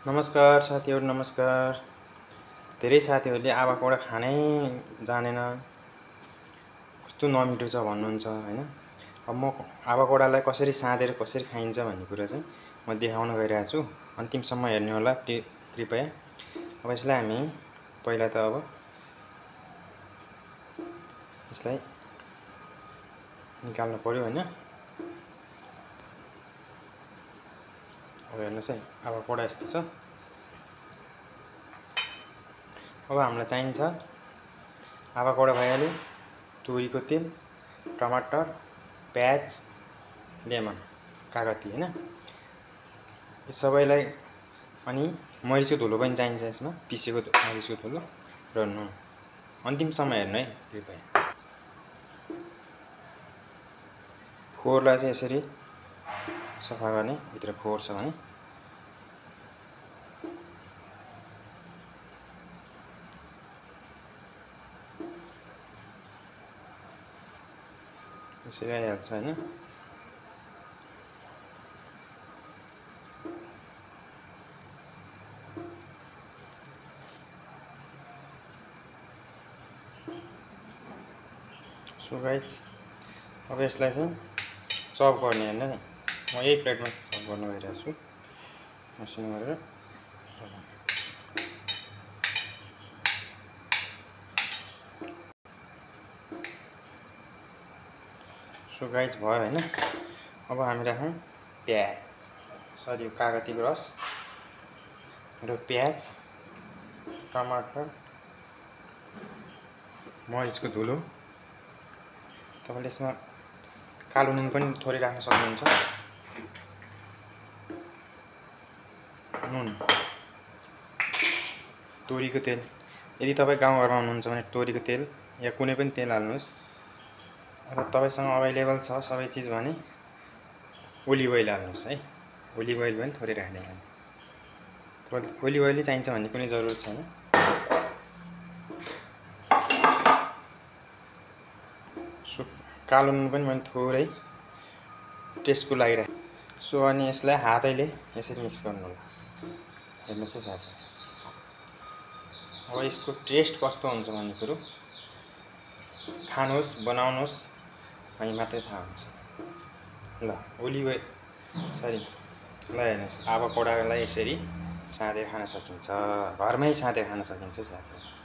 नमस्कार साथीहरु, नमस्कार। धेरै साथीहरुले आवाकोडा खानै जानेन, कस्तो नमिठो छ भन्नुहुन्छ हैन। अब म आवाकोडालाई कसरी साँदेर कसरी खाइन्छ भन्ने कुरा चाहिँ म देखाउन गइरहेको छु। अन्तिमसम्म हेर्नु होला कृपया। अब यसलाई हामी पहिला त अब यसलाई निकाल्नु पर्यो हैन। अब हेर्नुस् है, आवाकोडा यस्तो छ। अब हामीलाई चाहिन्छ आवाकोडा भइहाल्यो, तोरीको तेल, टमाटर, प्याज, लेमन, कागती हैन। यो सबैलाई अनि मरिचको धुलो पनि चाहिन्छ यसमा, पिसेको मरिचको धुलो र नुन। अन्तिमसम्म हेर्नु है कृपया। फोहोरलाई चाहिँ यसरी सफा गर्ने, भित्र फोहोर छ भने। यसरी आइहाल्छ हैन। सो गाइस, अब यसलाई चाहिँ चप गर्ने हैन। म यही प्लेटमा चप गर्न गइरहेको छु मसिनो गरेर। सो गाइस भयो हैन। अब हामी राखौं कागतीको रस र प्याज, टमाटर, मरिचको धुलो। तपाईले यसमा कालो नुन पनि थोरै राख्न सक्नुहुन्छ। नुन, तोरीको तेल। यदि तपाई गाउँघरमा हुनुहुन्छ भने तोरीको तेल या कुनै पनि तेल हाल्नुस्। र तपाईसँग अवेलेबल छ सबै चीज भने ओलिभ ओइल हाल्नुस् है। ओलिभ ओइल पनि थोरै राख्दिनु। ओलिभ ओइल चाहिन्छ भन्ने कुनै जरुरत छैन। सो कालो नुन पनि मैले थोरै टेस्टको लागि राखेँ। सो अनि यसलाई हातैले यसरी मिक्स गर्नु होला। हेर्नुस् है साथी। अब यसको टेस्ट कस्तो हुन्छ भन्ने कुरो खानुहोस्, बनाउनुहोस् अनि मात्रै थाहा हुन्छ। ल ओलिभ ओइल ल हेर्नुस्, आवाकोडालाई यसरी साँदेर खान सकिन्छ। घरमै साँदेर खान सकिन्छ साथी।